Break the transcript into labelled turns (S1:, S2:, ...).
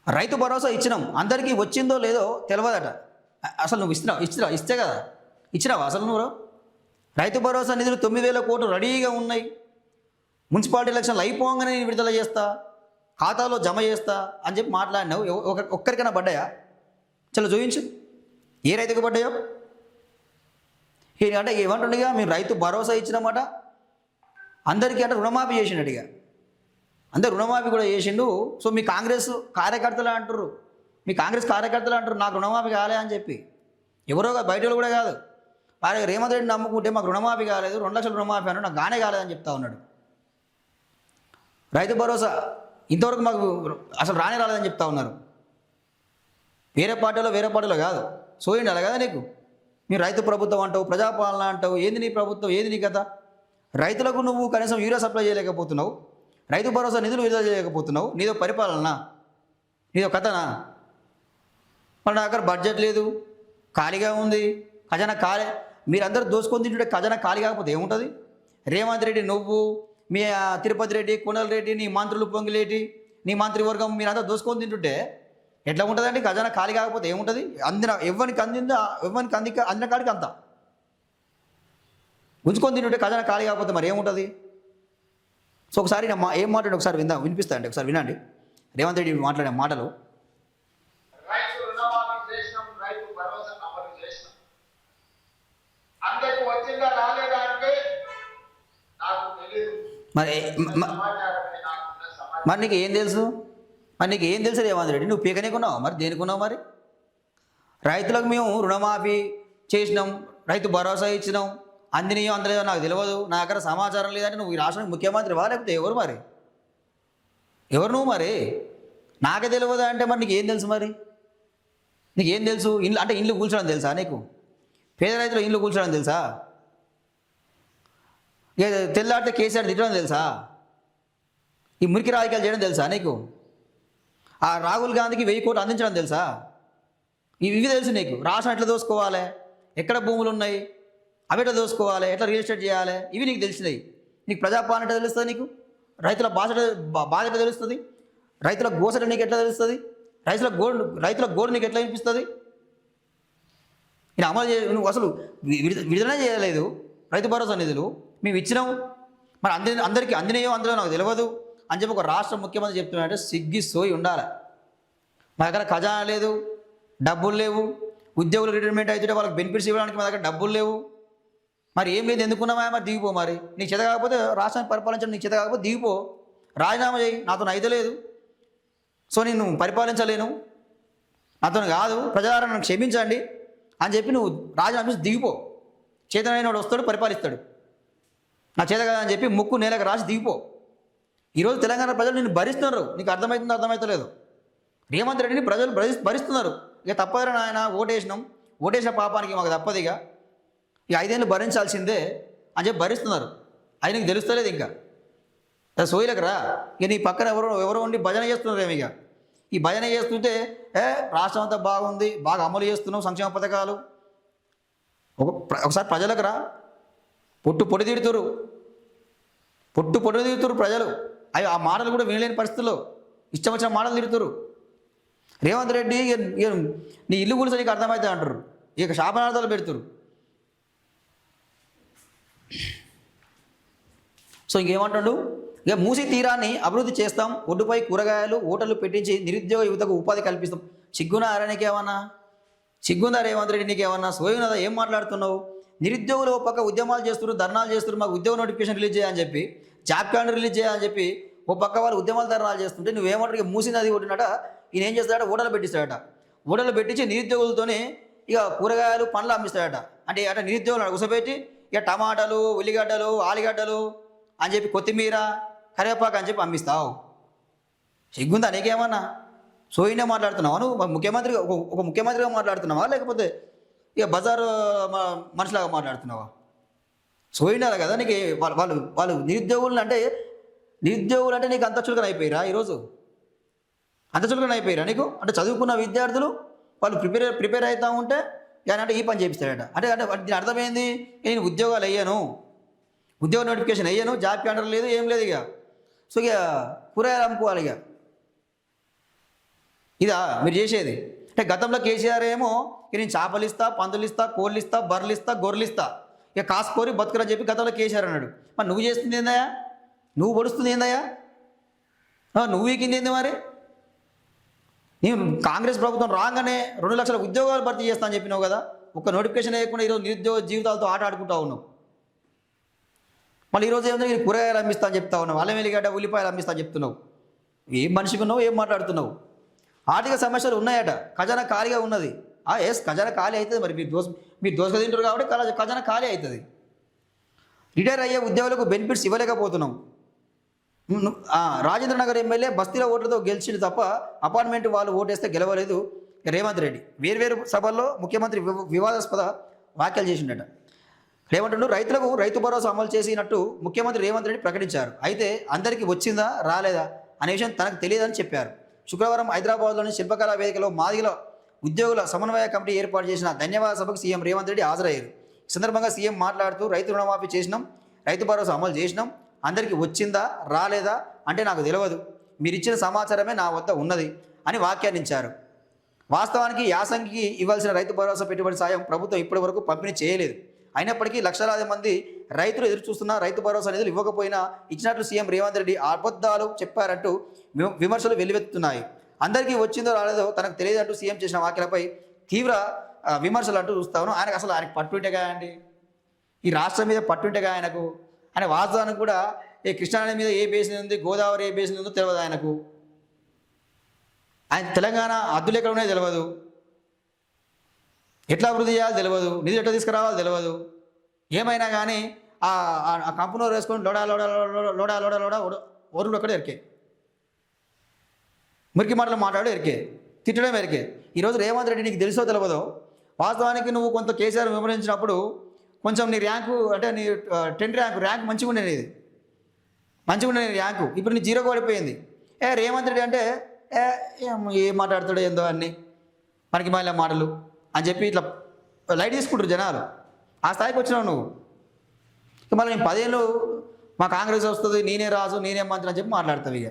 S1: రైతు భరోసా ఇచ్చినాం, అందరికీ వచ్చిందో లేదో తెలియదట. అసలు నువ్వు ఇస్తే కదా ఇచ్చినావా అసలు నువ్వు? రైతు భరోసా నిధులు 9,000 కోట్లు రెడీగా ఉన్నాయి. మున్సిపాలిటీ ఎలక్షన్లు అయిపోగానే నేను విడుదల చేస్తా, ఖాతాలో జమ చేస్తా అని చెప్పి మాట్లాడినావు. ఒక్కరికైనా పడ్డాయా? చలో చూపించు, ఏ రైతుకు పడ్డాయో. అంటే ఏమంటుండగా మీరు రైతు భరోసా ఇచ్చినమాట, అందరికీ అంటే రుణమాఫీ చేసిండడిగా, అందరు రుణమాఫీ కూడా చేసిండు. సో మీ కాంగ్రెస్ కార్యకర్తలు అంటారు, నాకు రుణమాఫీ కాలే అని చెప్పి. ఎవరో బయట కూడా కాదు, వారి రేవంత్ రెడ్డి నమ్ముకుంటే మాకు రుణమాఫీ కాలేదు, 2 లక్షల రుణమాఫీ అన్నాడు, నాకు గానే కాలేదని చెప్తా ఉన్నాడు. రైతు భరోసా ఇంతవరకు మాకు అసలు రాలేదని చెప్తా ఉన్నారు. వేరే పార్టీలో కాదు, సోయండి అలా కదా నీకు. మీరు రైతు ప్రభుత్వం అంటావు, ప్రజాపాలన అంటావు, ఏంది నీ ప్రభుత్వం, ఏంది నీ కథ? రైతులకు నువ్వు కనీసం యూరియా సప్లై చేయలేకపోతున్నావు, రైతు భరోసా నిధులు విడుదల చేయలేకపోతున్నావు. నీదో పరిపాలన, నీదో కథనా? మన దగ్గర బడ్జెట్ లేదు, ఖాళీగా ఉంది, ఖజానా ఖాళీ. మీరందరూ దోసుకొని తింటుంటే ఖజానా ఖాళీ కాకపోతే ఏముంటుంది? రేవంత్ రెడ్డి, నువ్వు, మీ తిరుపతి రెడ్డి, కుండల రెడ్డి, నీ మంత్రులు పొంగిలేటి, నీ మంత్రివర్గం మీరంతా దోసుకొని తింటుంటే ఎట్లా ఉంటుందండి? ఖజానా ఖాళీ కాకపోతే ఏముంటుంది? ఎవరికి అందిన కాడికి అంత గుంజుకొని తింటుంటే ఖజానా ఖాళీ కాకపోతే మరి ఏముంటుంది? సో ఒకసారి ఏం మాట్లాడి ఒకసారి వినిపిస్తాయండి, ఒకసారి వినండి రేవంత్ రెడ్డి మాట్లాడే మాటలు. మరి నీకు ఏం తెలుసు? రేవంత్ రెడ్డి, నువ్వు పీకనేకున్నావు మరి, దేనికున్నావు మరి? రైతులకు మేము రుణమాఫీ చేసినాం, రైతు భరోసా ఇచ్చినాం, అందినయో అందలేదో నాకు తెలియదు, నా దగ్గర సమాచారం లేదంటే నువ్వు ఈ రాష్ట్రానికి ముఖ్యమంత్రివా లేకపోతే ఎవరు మరి? ఎవరు నువ్వు మరి? నాకే తెలియదు అంటే మరి నీకు ఏం తెలుసు? మరి నీకేం తెలుసు? ఇల్లు కూల్చడం తెలుసా నీకు? పేద రైతులు ఇల్లు కూల్చడం తెలుసా? తెల్లాడితే కేసీఆర్ తిట్టడం తెలుసా? ఈ మురికి రాజకీయాలు చేయడం తెలుసా నీకు? ఆ రాహుల్ గాంధీకి 1000 కోట్లు అందించడం తెలుసా? ఇవి తెలుసు నీకు. రాష్ట్రం ఎట్లా దోసుకోవాలి, ఎక్కడ భూములు ఉన్నాయి అవి ఎట్లా దోసుకోవాలి, ఎట్లా రియల్ ఎస్టేట్ చేయాలి, ఇవి నీకు తెలిసినాయి. నీకు ప్రజాపాలన ఎట్లా తెలుస్తుంది? నీకు రైతుల బాధ ఎట్లా తెలుస్తుంది? రైతుల గోసట నీకు ఎట్లా తెలుస్తుంది? రైతుల గోడు నీకు ఎట్లా వినిపిస్తుంది? నేను అమలు నువ్వు అసలు విడుదల చేయలేదు రైతు భరోసా నిధులు, మేము ఇచ్చినాం, మరి అందరికీ అందినయో అందులో నాకు తెలియదు అని చెప్పి ఒక రాష్ట్ర ముఖ్యమంత్రి చెప్తున్నాడంటే సోయి ఉండాలి. మా దగ్గర ఖజానా లేదు, డబ్బులు లేవు, ఉద్యోగులు రిటైర్మెంట్ అయితే వాళ్ళకి బెనిఫిట్స్ ఇవ్వడానికి మా దగ్గర డబ్బులు లేవు, మరి ఏం లేదు ఎందుకున్నామా? మరి దిగిపో. మరి నీకు చేత కాకపోతే రాష్ట్రాన్ని పరిపాలించడం నీకు చేత కాకపోతే దిగిపో, రాజీనామా చేయి. నాతో అయితే లేదు, సో నేను పరిపాలించలేను, నాతో కాదు, ప్రజారా నన్ను క్షమించండి అని చెప్పి నువ్వు రాజీనామా చేసి దిగిపో. చేతనైన వాడు వస్తాడు, పరిపాలిస్తాడు. నా చేత కాదని చెప్పి ముక్కు నేలకు రాసి దిగిపో. ఈరోజు తెలంగాణ ప్రజలు నిన్ను భరిస్తున్నారు, నీకు అర్థమవుతుందో అర్థమవుతలేదు. రేవంత్ రెడ్డిని ప్రజలు భరిస్తున్నారు. ఇక తప్పదురా నాయన, ఓటేసిన పాపానికి మాకు తప్పదిగా, ఇక 5 ఏళ్ళు భరించాల్సిందే అని చెప్పి భరిస్తున్నారు. అది నీకు తెలుస్తలేదు. ఇంకా సోయిలకు రా. ఇక నీ పక్కన ఎవరో ఉండి భజన చేస్తున్నారు. ఇక ఈ భజన చేస్తుంటే రాష్ట్రం అంతా బాగుంది, బాగా అమలు చేస్తున్నావు సంక్షేమ పథకాలు. ఒకసారి ప్రజలకు రా. పొట్టు తిడుతురు ప్రజలు. అవి ఆ మాటలు కూడా వినలేని పరిస్థితుల్లో ఇష్టం వచ్చిన మాటలు తిడుతురు. రేవంత్ రెడ్డి నీ ఇల్లు కూల్చో నీకు అర్థమవుతుంది అంటారు, ఇక శాపనార్థాలు పెడుతురు. సో ఇంకేమంటాడు? ఇక మూసి తీరాన్ని అభివృద్ధి చేస్తాం, ఒడ్డుపై కూరగాయలు హోటళ్లు పెట్టించి నిరుద్యోగ యువతకు ఉపాధి కల్పిస్తాం. సిగ్గునా నీకేమన్నా? సిగ్గుందా రేవంత్ రెడ్డి నీకేమన్నా? సోయునదా? ఏం మాట్లాడుతున్నావు? నిరుద్యోగులు ఒక పక్క ఉద్యమాలు చేస్తున్నారు, ధర్నాలు చేస్తున్నారు, మాకు ఉద్యోగ నోటిఫికేషన్ రిలీజ్ చేయాలని చెప్పి, జాబ్ క్యాలెండర్ రిలీజ్ చేయాలని చెప్పి ఒక పక్క వాళ్ళు ఉద్యమాలు ధర్నాలు చేస్తుంటే నువ్వేమంటారు? ఇక మూసి నది కొట్టినట ఈయన ఏం చేస్తాడట? హోటలు పెట్టిస్తాడట. హోటలు పెట్టించి నిరుద్యోగులతోనే ఇక కూరగాయలు పండ్లు అమ్మిస్తాడట. అంటే అట నిరుద్యోగులు కూసబెట్టి ఇక టమాటాలు, ఉల్లిగడ్డలు, ఆలుగడ్డలు అని చెప్పి, కొత్తిమీర, కరివేపాకు అని చెప్పి అమ్మిస్తావు. సిగ్గుందా నీకేమన్నా? సోయినే మాట్లాడుతున్నావా నువ్వు? ఒక ముఖ్యమంత్రిగా మాట్లాడుతున్నావా లేకపోతే ఇక బజారు మనుషులాగా మాట్లాడుతున్నావా? సోయినారా కదా నీకు? వాళ్ళు నిరుద్యోగులు అంటే నీకు అంత చులకన అయిపోయిరా ఈరోజు? అంత చులకన అయిపోయిరా నీకు? అంటే చదువుకున్న విద్యార్థులు వాళ్ళు ప్రిపేర్ అవుతూ ఉంటే అంటే ఈ పని చేపిస్తాడట. అంటే దీని అర్థమైంది, నేను ఉద్యోగాలు అయ్యాను, ఉద్యోగ నోటిఫికేషన్ అయ్యాను, జాబ్ క్యాలెండర్ లేదు, ఏం లేదు. ఇక సో ఇక కూరగాయలు అమ్ముకోవాలి. ఇదా మీరు చేసేది? అంటే గతంలో కేసీఆర్ ఏమో ఇక నేను చేపలు ఇస్తా, పందులు ఇస్తా, కోళ్ళు ఇస్తా, బర్రెలు ఇస్తా, గొర్రెలు ఇస్తా, ఇక కాసుకోరి బతుకురని చెప్పి గతంలో కేసీఆర్ అన్నాడు. మరి నువ్వు చేస్తుంది ఏందయ్యా? నువ్వు పొడుస్తుంది ఏందయ్యా? నువ్వు వీకింది ఏంది మరి? నేను కాంగ్రెస్ ప్రభుత్వం రాగానే 2 లక్షల ఉద్యోగాలు భర్తీ చేస్తా అని చెప్పినావు కదా. ఒక్క నోటిఫికేషన్ వేయకుండా ఈరోజు నిరుద్యోగ జీవితాలతో ఆట ఆడుకుంటా ఉన్నావు. మళ్ళీ ఈరోజు ఏమైనా నేను కూరగాయలు అమ్మిస్తా అని చెప్తా ఉన్నావు, అల్లం వెల్లిగడ్డ ఉల్లిపాయలు అమ్మిస్తా అని చెప్తున్నావు. ఏం మనిషిగా ఉన్నావు, ఏం మాట్లాడుతున్నావు? ఆర్థిక సమస్యలు ఉన్నాయట, ఖజానా ఖాళీగా ఉన్నది. ఎస్, ఖజానా ఖాళీ అవుతుంది. మరి మీరు దోసగా తింటారు కాబట్టి ఖజానా ఖాళీ అవుతుంది. రిటైర్ అయ్యే ఉద్యోగులకు బెనిఫిట్స్ ఇవ్వలేకపోతున్నాం. రాజేంద్ర నగర్ ఎమ్మెల్యే బస్తీల ఓట్లతో గెలిచింది తప్ప అపార్ట్మెంట్ వాళ్ళు ఓటేస్తే గెలవలేదు రేవంత్ రెడ్డి. వేర్వేరు సభల్లో ముఖ్యమంత్రి వివాదాస్పద వ్యాఖ్యలు చేసిండట. రేవంత్ రైతులకు రైతు భరోసా అమలు చేసినట్టు ముఖ్యమంత్రి రేవంత్ రెడ్డి ప్రకటించారు. అయితే అందరికీ వచ్చిందా రాలేదా అనే విషయం తనకు తెలియదని చెప్పారు. శుక్రవారం హైదరాబాద్లోని శిల్పకళా వేదికలో మాదిగల ఉద్యోగుల సమన్వయ కమిటీ ఏర్పాటు చేసిన ధన్యవాద సభకు సీఎం రేవంత్ రెడ్డి హాజరయ్యారు. ఈ సందర్భంగా సీఎం మాట్లాడుతూ రైతు రుణమాఫీ చేసినాం, రైతు భరోసా అమలు చేసినాం, అందరికీ వచ్చిందా రాలేదా అంటే నాకు తెలియదు, మీరిచ్చిన సమాచారమే నా వద్ద ఉన్నది అని వ్యాఖ్యానించారు. వాస్తవానికి యాసంగికి ఇవ్వాల్సిన రైతు భరోసా పెట్టుబడి సాయం ప్రభుత్వం ఇప్పటి వరకు పంపిణీ చేయలేదు. అయినప్పటికీ లక్షలాది మంది రైతులు ఎదురుచూస్తున్న రైతు భరోసా నిధులు ఇవ్వకపోయినా ఇచ్చినట్లు సీఎం రేవంత్ రెడ్డి అబద్ధాలు చెప్పారంటూ విమర్శలు వెల్లువెత్తుతున్నాయి. అందరికీ వచ్చిందో రాలేదో తనకు తెలియదంటూ సీఎం చేసిన వ్యాఖ్యలపై తీవ్ర విమర్శలు అంటూ చూస్తాను. ఆయనకు పట్టుంటేగా అండి, ఈ రాష్ట్రం మీద పట్టుంటేగా ఆయన వాస్తవానికి కూడా ఈ కృష్ణానది మీద ఏ బేసిన్ ఉంది, గోదావరి ఏ బేసిన్ ఉందో తెలియదు ఆయనకు. ఆయన తెలంగాణ హద్దులు ఎక్కడ ఉన్నాయో తెలియదు, ఎట్లా అభివృద్ధి చేయాలో తెలియదు, నిధులు ఎట్లా తీసుకురావాలో తెలియదు. ఏమైనా కానీ ఆ కంపెనీ వేసుకొని లోడా లోడా లోడా లోడా లోడా ఓరులు ఒక్కడే ఎరికే, మురికి మాటలు మాట్లాడు ఎరికే, తిట్టడం ఎరికే. ఈరోజు రేవంత్ రెడ్డి నీకు తెలుసో తెలియదో, వాస్తవానికి నువ్వు కొంత కేసీఆర్ విమర్శించినప్పుడు కొంచెం నీ ర్యాంకు అంటే నీ 10th ర్యాంక్ మంచిగా ఉండేది, నీ ర్యాంకు. ఇప్పుడు నీ 0 పడిపోయింది. రేవంత్ రెడ్డి అంటే ఏం మాట్లాడతాడో ఏందో అన్ని మనకి మళ్ళీ మాటలు అని చెప్పి ఇట్లా లైట్ తీసుకుంటారు జనాలు. ఆ స్థాయికి వచ్చినావు నువ్వు. మళ్ళీ నేను 10 ఏళ్ళు మా కాంగ్రెస్ వస్తుంది, నేనే రాజు, నేనే మంత్రి అని చెప్పి మాట్లాడతావు. ఇక